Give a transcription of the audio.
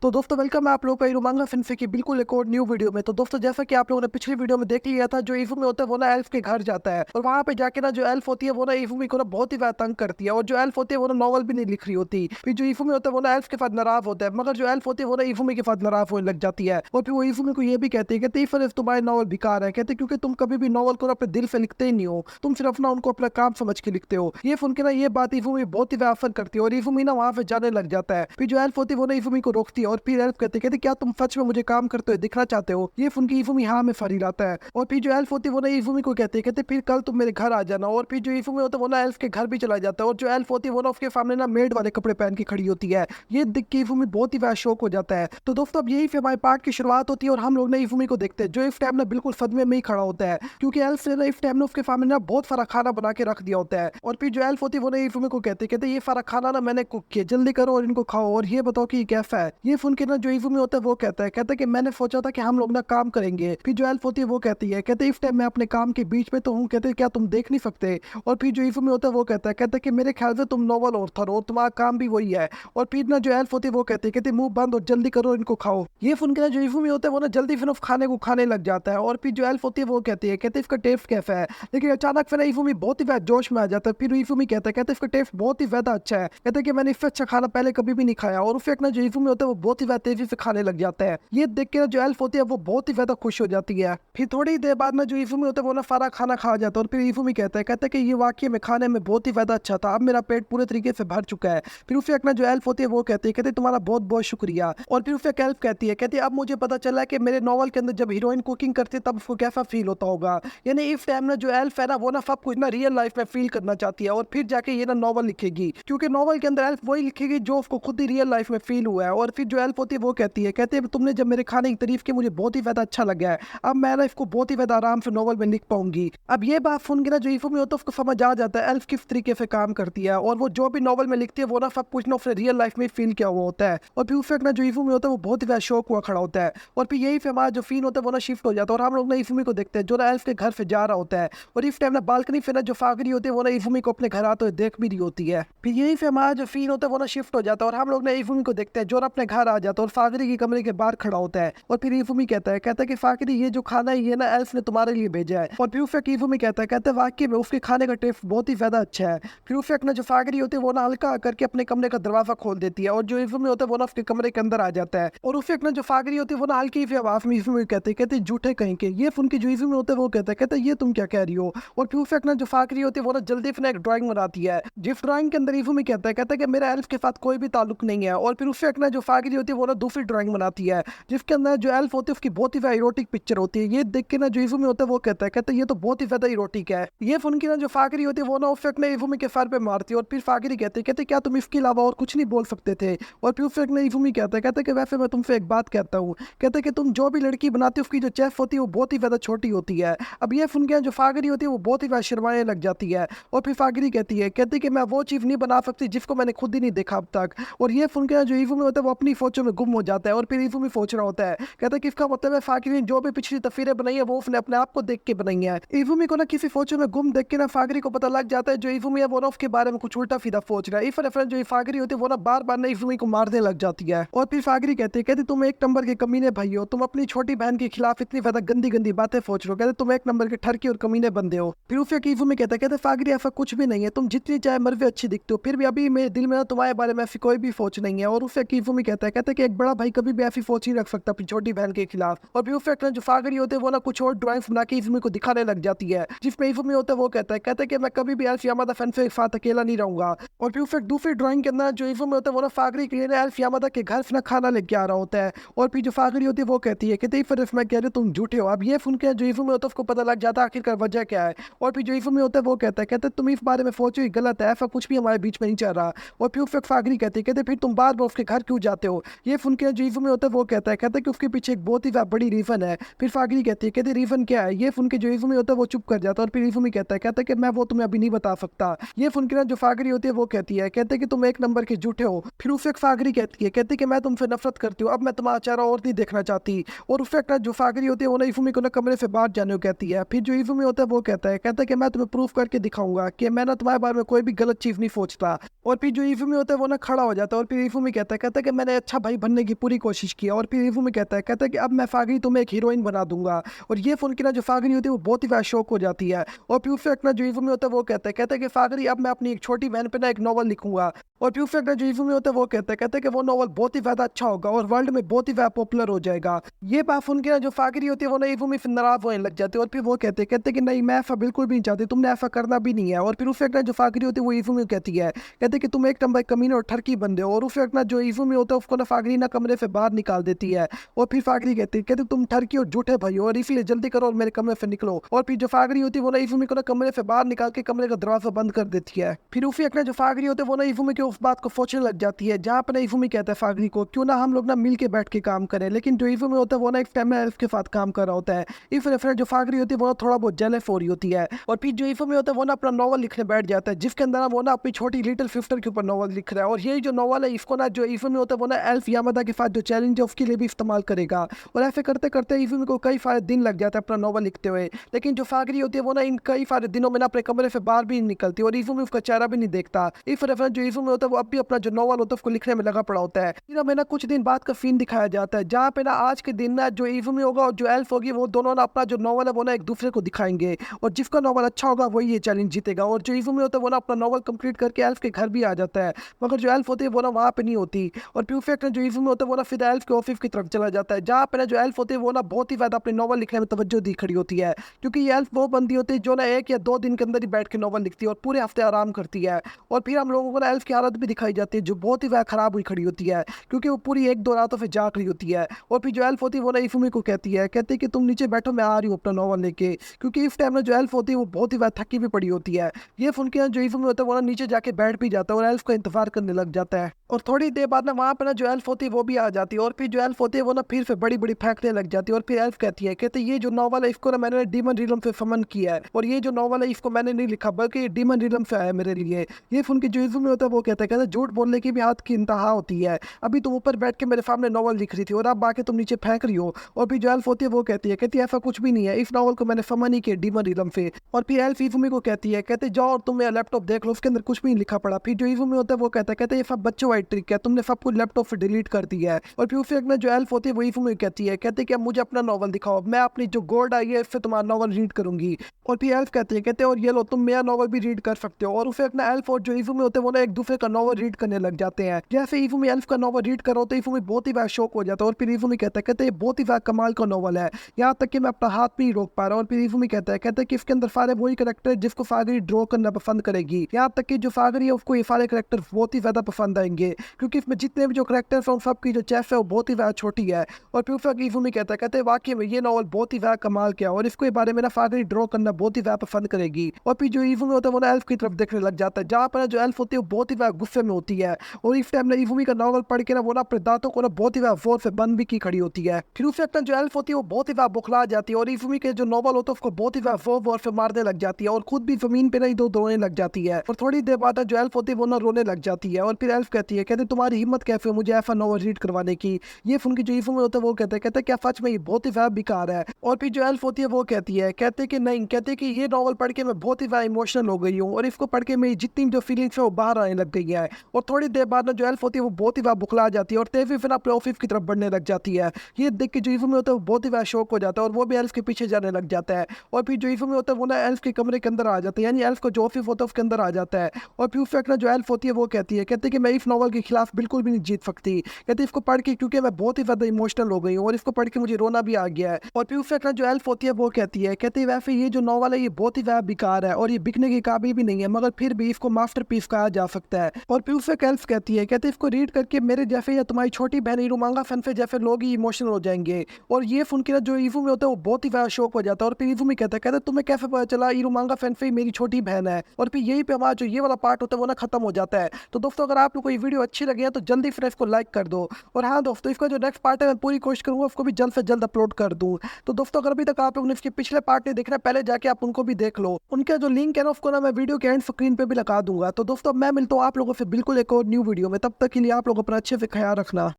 तो दोस्तों वेलकम है आप लोगों का इरोमांगा फिनफे की बिल्कुल एक और न्यू वीडियो में। तो दोस्तों जैसा कि आप लोगों ने पिछली वीडियो में देख लिया था, जो इफूमी होता है वो ना एल्फ के घर जाता है और वहां पे जाके ना जो एल्फ होती है वो ना इफूमी को ना बहुत ही ज्यादा तंग करती है। और जो एल्फ होती है वो ना नॉवल भी नहीं लिख रही होती। फिर जो इफूमी होता है वो ना एल्फ के साथ नाराज होता है, मगर जो एल्फ होती है वो ना इफूमी के साथ नाराज होने लग जाती है। और फिर वो इफूमी को ये भी कहती है, कहते फिर तुम्हारे नॉवल बेकार है, कहते क्योंकि तुम कभी भी नॉवल को अपने दिल से लिखते ही नहीं हो, तुम सिर्फ अपना उनको अपना काम समझ के लिखते हो। ये सुन के ना ये बात इफूमी बहुत ही असर करती है और इफूमी ना वहां से जाने लग जाता है। फिर जो एल्फ होती है वो ना इफूमी को रोकती है और फिर एल्फ कहते क्या तुम सच में मुझे काम करते हुए दिखना चाहते हो। ये सुन के इफूमी हाँ में फरी लाता है। और फिर जो एल्फ होती है वो ना इफूमी को कहते फिर कल तुम मेरे घर आ जाना। और फिर जो इफूमी होता है वो ना एल्फ के घर भी चला जाता है और जो एल्फ होती है वो ना उसके सामने ना मेड वाले कपड़े पहन के खड़ी होती है। ये देख के इफूमी बहुत ही ज्यादा शौक हो जाता है। तो दोस्तों अब यही फिर हमारे पार्ट की शुरुआत होती है और हम लोग ना इफूमी को देखते हैं जो इस टाइम ना बिल्कुल सदमे में ही खड़ा होता है, क्योंकि एल्फ ने ना इस टाइम ना उसके सामने ना बहुत सारा खाना बना के रख दिया होता है। और फिर जो एल्फ होती है वो ना इफूमी को कहते ये सारा खाना ना मैंने कुक किया, जल्दी करो और इनको खाओ और ये बताओ कि ये कैसा है। ये सुन के ना जो इफूमी होता है वो कहता है कि मैंने सोचा था कि हम लोग ना काम करेंगे। फिर जो एल्फ होती है वो कहती है, कहते इस टाइम मैं अपने काम के बीच में तो हूँ, कहते क्या तुम देख नहीं सकते। और फिर जो इफूमी होता है वो कहता है कि मेरे ख्याल से तुम नोबल ऑथर हो, तुम्हारा काम भी वही है। और फिर ना जो एल्फ होती है वो कहते मुंह बंद और जल्दी करो इनको खाओ। ये सुन के ना जो इफूमी होता है वो ना जल्दी फिर उस खाने को खाने लग जाता है। और फिर जो एल्फ होती है वो कहते इसका टेस्ट कैसा है। लेकिन अचानक फिर इफूमी बहुत ही ज्यादा जोश में आ जाता है। फिर इफूमी कहते इसका टेस्ट बहुत ही ज्यादा अच्छा है, कहते कि मैंने इससे अच्छा खाना पहले कभी भी नहीं खाया। और फिर ना जो इफूमी होता है वो बहुत ही ज्यादा तेजी से खाने लग जाता है। ये देख के ना जो एल्फ होती है वो बहुत ही ज्यादा खुश हो जाती है। फिर थोड़ी देर बाद में जो इफूमी होता है वो ना सारा खाना खा जाता है और फिर इफूमी कहता है कि ये वाकई में खाने में बहुत ही ज्यादा अच्छा था, अब मेरा पेट पूरे तरीके से भर चुका है। फिर उसे ना जो एल्फ होती है वो कहते तुम्हारा बहुत बहुत शुक्रिया। और फिर उसे एल्फ कहती है अब मुझे पता चला है कि मेरे नॉवल के अंदर जब हीरोइन कुकिंग करती है तब उसको कैसा फील होता होगा। यानी इस टाइम ना जो एल्फ है ना वो ना सब कुछ ना रियल लाइफ में फील करना चाहती है और फिर जाके ये ना नॉवल लिखेगी, क्योंकि नॉवल के अंदर एल्फ वही लिखेगी जो उसको खुद ही रियल लाइफ में फील हुआ है। और फिर जो एल्फ होती है वो कहती है तुमने जब मेरे खाने की तारीफ की मुझे बहुत ही ज्यादा अच्छा लगा है, अब मैं ना इसको बहुत ही ज्यादा आराम से नॉवल में लिख पाऊंगी। अब ये बात सुन के ना जो इफूमी होता है उसको समझ आ जाता है एल्फ किस तरीके से काम करती है और वो जो भी नॉवल में लिखती है वो ना सब कुछ ना उसने रियल लाइफ में फील किया हुआ होता है। और फिर उससे ना जो इफूमी होता है वो बहुत ही ज्यादा शौक हुआ खड़ा होता है। और फिर यही फिर हमारा जो सीन होता है वो ना शिफ्ट हो जाता है और हम लोग ना इफूमी को देखते हैं जो ना एल्फ के घर से जा रहा होता है। और इस टाइम ना बालकनी से ना जो फागरी होती है वो ना इफूमी को अपने घर आते हुए देख भी रही होती है। फिर यही फिर हमारा जो सीन होता है वो ना शिफ्ट हो जाता है और हम लोग ना इफूमी को देखते हैं जो ना अपने घर आ जाता है और फागरी के कमरे के बाहर खड़ा होता है। और फिर इफूमी कहता है कि फाकरी ये जो खाना है ये ना एल्फ ने तुम्हारे लिए भेजा है। और फिर उफेक इफूमी कहता है वाकई में उसके खाने का टेस्ट बहुत ही ज्यादा अच्छा है। फिर उफेक ना जो फाकरी होती है वो ना हल्का करके अपने कमरे का दरवाजा खोल देती है और जो इफूमी होता है वो ना उसके कमरे के अंदर आ जाता है। और उफेक ना जो फाकरी होती है वो ना हल्की से आवाज में इफूमी कहते झूठे कहीं के। ये सुन के जो इफूमी होता है वो कहता है ये तुम क्या कह रही हो। और फिर उफेक ना जो फाकरी होती है वो ना जल्दी अपना एक ड्राइंग बनाती है जिस ड्राइंग के अंदर इफूमी कहता है कि मेरा एल्फ के साथ कोई भी ताल्लुक नहीं है। और फिर उफेक ना जो फाकरी होती है वो ना दूसरी ड्राइंग बनाती है जिसके अंदर जो एल्फ होती है उसकी बहुत ही इरोटिक पिक्चर होती है। ये देख के ना जो इफूमी होता है वो कहता है ये तो बहुत ही ज्यादा इरोटिक है। ये सुन के ना जो फाकरी होती है वो ना उफेक ने इफूमी के सर पे मारती है और फिर फाकरी कहते क्या तुम इसके अलावा और कुछ नहीं बोल सकते थे। और फिर उफेक ने इफूमी कहता है कि वैसे मैं तुमसे एक बात कहता हूँ, कहते कि तुम जो भी लड़की बनाती हो उसकी जो चेफ होती है वो बहुत ही ज्यादा छोटी होती है। अब ये सुन के जो फाकरी होती है वो बहुत ही ज्यादा शर्माने लग जाती है। और फिर फाकरी कहती कि मैं वो चीज नहीं बना सकती जिसको मैंने खुद ही नहीं देखा अब तक। और ये सुन के जो इफूमी होता है वो अपनी सोचों में गुम हो जाता है और फिर इफूमी सोच रहा होता है, कहता है कि इसका मतलब है फाकरी ने जो भी पिछली तस्वीरें बनाई है वो उसने अपने आप को देख के बनाई है। इफूमी को ना किसी फोचो में गुम देख के ना फाकरी को पता लग जाता है जो इफूमी है वो ना उसके बारे में कुछ उल्टा सीधा सोच रहा है। इस रेफरेंस जो फाकरी होती है वो ना बार बार ना इफूमी को मारने लग जाती है। और फिर फाकरी कहती तुम एक नंबर के कमीने भाई हो, तुम अपनी छोटी बहन के खिलाफ इतनी ज्यादा गंदी गंदी बातें सोच रहे हो, कहते तुम एक नंबर के ठरकी और कमीने बंदे हो। फिर उसे इफूमी कहते फाकरी ऐसा कुछ भी नहीं है, तुम जितनी चाहे मर्वे अच्छी दिखते हो फिर भी अभी मेरे दिल में ना तुम्हारे बारे में ऐसी कोई भी सोच नहीं है। और उसे इफूमी कहता है कि एक बड़ा भाई कभी भी ऐसी सोच नहीं रख सकता अपनी छोटी बहन के खिलाफ। और फिर उफेक जो फागरी होते हैं वो ना कुछ और ड्राइंग्स बना के इफूमी को दिखाने लग जाती है जिसमें इफूमी होता है वो कहता है कि मैं कभी भी एल्फ यामादा फैन के साथ अकेला नहीं रहूंगा। और फिर उफेक दूसरी ड्राइंग के अंदर जो इफूमी होता है वो ना फागरी के लिए एल्फ यामादा के घर से खाना लेके आ रहा होता है। और फिर जो फागरी होती है वो कहती है कि फिर मैं कह रही तुम झूठे हो। अब ये सुन के जो इफूमी होता है उसको पता लग जाता है आखिरकार वजह क्या है। और फिर जो इफूमी होता है वो कहता है तुम इस बारे में सोचो ही गलत है, ऐसा कुछ भी हमारे बीच में नहीं चल रहा। और फिर उफेक फागरी कहते फिर तुम बार बार उसके घर क्यों जाते हो। ये सुन के जो इफूमी होता है वो कहता है कि उसके पीछे एक बहुत ही बड़ी रीजन है। फिर फागरी कहती रीजन क्या है। ये सुन के जो इफूमी होता है वो चुप कर जाता है और फिर इफूमी कहता है कि मैं वो तुम्हें अभी नहीं बता सकता। ये सुन के ना जो फागरी होती है वो कहते कि तुम एक नंबर के झूठे हो। फिर उफेक फागरी कहती कि मैं तुमसे नफरत करती हूँ, अब मैं तुम्हारा चेहरा और नहीं देखना चाहती। और उफेक ना जो फागरी होती है वो ना इफूमी को ना कमरे से बाहर जाने को कहती है। फिर जो इफूमी होता है वो कहता है कि मैं तुम्हें प्रूफ करके दिखाऊंगा कि मैं ना तुम्हारे बारे में कोई भी गलत चीज नहीं सोचता। और फिर जो इफूमी होता है वो ना खड़ा हो जाता है और फिर इफूमी कहता है कि मैंने अच्छा भाई बनने की पूरी कोशिश की और फिर इफू में कहता है कि अब मैं फागरी तुम्हें एक हीरोइन बना दूंगा। और ये सुन के ना जो फागरी होती है वो बहुत ही ज़्यादा शौक हो जाती है। और फिर उससे ना जो इफू में होता है वो कहता है कि फागरी अब मैं अपनी एक छोटी बहन पे ना एक नॉवल लिखूंगा। और फिर उससे जो इफू में होता है वो कहता है कि वो नॉवल बहुत ही ज़्यादा अच्छा होगा और वर्ल्ड में बहुत ही ज़्यादा पॉपुलर हो जाएगा। ये बात सुन के ना जो फागरी होती है वो ना इफू में फिर नाराज होने लग जाते हैं। और फिर वो कहते हैं कि नहीं, मैं ऐसा बिल्कुल भी नहीं चाहती, तुमने ऐसा करना भी नहीं है। और फिर उससे जो फागरी होती है वो इफू में कहते कि तुम एक नंबर कमीने और ठरकी बंदे हो। और उस वक्त ना जो इफू में होता है उसको ना फागरी ना कमरे से बाहर निकाल देती है। और फिर फागरी कहती तुम ठरकी और झूठे भाई हो और इसलिए जल्दी करो और मेरे कमरे से निकलो। और फिर जो फागरी होती है वो ना इफू में को ना कमरे से बाहर निकाल के कमरे का दरवाजा बंद कर देती है। फिर उसी वक्त ना जो फागरी होते है वो ना इफू में की उस बात को सोचने लग जाती है, जहाँ पर ना इफू में कहता है फागरी को क्यों ना हम लोग ना मिल के बैठ के काम करें। लेकिन जो इफू में होता है वो ना एक टाइम में एल्फ के साथ काम कर रहा होता है। इस रेफरेंस जो फागरी होती है वो थोड़ा बहुत जेलस हो रही होती है। और फिर जो इफू में होता है वो ना अपना नॉवल लिखने बैठ जाता है, जिसके अंदर वो ना अपनी छोटी लिटिल सिस्टर के ऊपर नॉवल लिख रहा है। और यही जो नॉवल है इसको ना जो इफू में होता है वो ना एल्फ यामादा के साथ जो चैलेंज है उसके लिए भी इस्तेमाल करेगा। और ऐसे करते करते इफू में को कई सारे दिन लग जाते हैं अपना नॉवल लिखते हुए। लेकिन जो फागरी होती है वो ना इन कई सारे दिनों में ना अपने कमरे से बाहर भी नहीं निकलती और इफू में उसका चेहरा भी नहीं देखता। इस रेफरेंस जो इफू में होता है वो अब भी अपना जो नॉवल होता है उसको लिखने में लगा पड़ा होता है। फिर हमें ना कुछ दिन बाद का सीन दिखाया जाता है, जहाँ पे ना आज के दिन ना जो इफू में होगा और जो एल्फ होगी वो दोनों ना अपना जो नॉवल है वो ना एक दूसरे को दिखाएंगे। और जिसका नॉवल अच्छा होगा वही ये चैलेंज जीतेगा। और जो इफू में होता है वो ना अपना नॉवल कंप्लीट करके एल्फ के घर भी आ जाता है, मगर जो एल्फ होती है वो ना वहाँ पे नहीं होती। और प्यूफेक्ट जो इफू में होता है वो ना फिर एल्फ के ऑफिस की तरफ चला जाता है, जहाँ पे ना जो एल्फ होती है वो ना बहुत ही ज्यादा अपने नॉवल लिखने में तवज्जो दी खड़ी होती है। क्योंकि ये एल्फ वो बंदी होती है जो ना 1 या 2 दिन के अंदर ही बैठ के नॉवल लिखती है और पूरे हफ्ते आराम करती है। और फिर हम लोगों को ना एल्फ की हालत भी दिखाई जाती है जो बहुत ही ज्यादा खराब हुई खड़ी होती है, क्योंकि वो पूरी 1-2 रातों से जाग रही होती है। और फिर जो एल्फ होती है वो ना इफुमी को कहती है कि तुम नीचे बैठो, मैं आ रही हूँ अपना नॉवल लेके। क्योंकि इस टाइम में जो एल्फ होती है वो बहुत ही ज्यादा थकी भी पड़ी होती है। ये सुन के जो इफुमी होता है वो ना नीचे जाके बैठ भी जाता है और एल्फ का इंतजार करने लग जाता है। और थोड़ी देर बाद ना वहाँ पे ना जो एल्फ होती है वो भी आ जाती है। और फिर जो एल्फ होती है वो ना फिर से बड़ी बड़ी फेंकने लग जाती है। और फिर एल्फ कहती है ये जो नॉवल है इसको ना मैंने डीमन रिलम से समन किया है और ये जो नॉवल है इसको मैंने नहीं लिखा बल्कि ये डीमन रिलम से आया है मेरे लिए। ये सुन के जो इफुमी होता है वो कहता है झूठ बोलने की भी हाथ की इंतहा होती है। अभी तुम ऊपर बैठ के मेरे सामने नॉवल लिख रही थी और अब आके तुम नीचे फेंक रही हो। और फिर जो एल्फ होती है वो कहती है ऐसा कुछ भी नहीं है, इस नॉवल को मैंने समन ही किया डीमन रिलम से। और फिर एल्फ इफुमी को कहते जाओ और तुम मेरा लैपटॉप देख लो, उसके अंदर कुछ भी नहीं लिखा पड़ा। फिर जो इफुमी होता है वो कहता है ये सब बच्चों वाली ट्रिक है, तुमने सब कुछ लैपटॉप से डिलीट कर दिया है। और फिर उससे जो एल्फ होती है वो इफुमी कहती है कि अब मुझे अपना नॉवल दिखाओ, मैं अपनी जो गोल्ड आई है इससे तुम्हारा नॉवल रीड करूंगी। और फिर एल्फ कहते और ये लो तुम मेरा नॉवल भी रीड कर सकते हो। और उसे अपना एल्फ और जो इफुमी होते हैं वो ना एक दूसरे का नॉवल रीड करने लग जाते हैं। जैसे इफुमी एल्फ का नॉवल रीड करो तो इफुमी बहुत ही ज्यादा शौक हो जाता है। और फिर इफुमी कहता है ये बहुत ही ज्यादा कमाल का नॉवल है, यहाँ तक कि मैं अपना हाथ भी नहीं रोक पा रहा। और फिर इफुमी कहता है कि इसके अंदर सारे वही करेक्टर जिसको फागरी ड्रॉ करना पसंद करेगी, यहाँ तक कि जो फागरी है उसको ये सारे करेक्टर बहुत ही ज्यादा पसंद आएंगे, क्योंकि इसमें जितने भी जो करेक्टर है उन सबकी जो चेस्ट है वो बहुत ही ज्यादा छोटी है। और फिर उसका इफुमी कहता है वाकई में ये नॉवल बहुत ही ज्यादा कमाल किया और इसके बारे में ना फागरी ड्रॉ करना बहुत ही ज्यादा पसंद करेगी। और फिर जो इफुमी होता है वो ना एल्फ की तरफ देखने लग जाता है, जहाँ पर जो एल्फ होती है वो बहुत ही ज्यादा गुस्से में होती है। और इस टाइम ना इफुमी का नॉवल पढ़ के ना वो ना अपने दांतों को ना बहुत ही ज्यादा जोर से बंद भी की खड़ी होती है। फिर उस वक्त जो एल्फ होती है वो बहुत ही ज्यादा बुखला जाती है और इफुमी के जो नॉवल होता है उसको बहुत ही ज्यादा जोर से मारने लग जाती है और खुद भी जमीन पे ना इधर रोने लग जाती है। और थोड़ी देर बाद जो एल्फ होती है वो ना रोने लग जाती है। और फिर एल्फ कहती है तुम्हारी हिम्मत कैसे मुझे ऐसा नॉवल रीड करवाने की। ये सुन के जो इफुमी होता है वो कहते हैं क्या सच में ये बहुत ही ज्यादा बेकार है। और फिर जो एल्फ होती है वो कहती है कि नहीं, कि ये नॉवल पढ़ के मैं बहुत ही ज्यादा इमोशनल हो गई हूँ और इसको पढ़ के मेरी जितनी जो फीलिंग्स है वो बाहर आने लग गई है। और थोड़ी देर बाद जो एल्फ होती है वो बहुत ही ज्यादा बुखला जाती है और तेजी फिर अपने ऑफिस की तरफ बढ़ने लग जाती है। ये देख के जो इफुमी होता है वो बहुत ही ज्यादा शौक हो जाता है और वो भी एल्फ के पीछे जाने लग जाता है। और फिर जो इफुमी होता है वो ना एल्फ के कमरे के अंदर आ जाता है, यानी एल्फ का जो ऑफिस होता है उसके अंदर आ जाता है। और फिर उस वक्त जो एल्फ होती है वो कहती है कि मैं इस नॉवल के खिलाफ बिल्कुल भी नहीं जीत सकती। इसको पढ़ के क्योंकि मैं बहुत ही ज्यादा इमोशनल हो गई हूँ और इसको पढ़ के मुझे रोना भी आ गया है। और फिर उस वक्त जो एल्फ होती है वो कहती है वैसे ये जो नॉवल है ये बहुत ही ज्यादा बेकार है और ये बिकने के काबिल भी नहीं है, मगर फिर भी इसको मास्टरपीस कहा जा सकता है। और फिर उससे एल्फ कहती है इसको रीड करके मेरे जैसे या तुम्हारी छोटी बहन इरुमांगा फैन जैसे लोग ही इमोशनल हो जाएंगे। और ये सुन के ना जो इफुमी होता है वो बहुत ही ज्यादा शौक हो जाता है। और फिर इफुमी कहता है तुम्हें कैसे पता चला इरुमांगा फैन मेरी छोटी बहन है। और फिर यही पे हमारा जो ये वाला पार्ट होता है वो ना खत्म हो जाता है। तो दोस्तों अगर आप लोग को ये वीडियो अच्छी लगी है तो जल्दी फिर इसको लाइक कर दो। और हाँ दोस्तों, इसका जो नेक्स्ट पार्ट है मैं पूरी कोशिश करूंगा उसको भी जल्द से जल्द अपलोड कर दूं। तो दोस्तों अगर अभी तक आप लोगों ने इसके पिछले पार्ट नहीं देख रहे पहले जाके आप उनको भी देख लो, उनका जो लिंक है ना उसको ना मैं वीडियो के एंड स्क्रीन पे भी लगा दूंगा। तो दोस्तों मैं मिलता हूँ आप लोगों से बिल्कुल एक और न्यू वीडियो में, तब तक के लिए आप लोग अपना अच्छे से ख्याल रखना।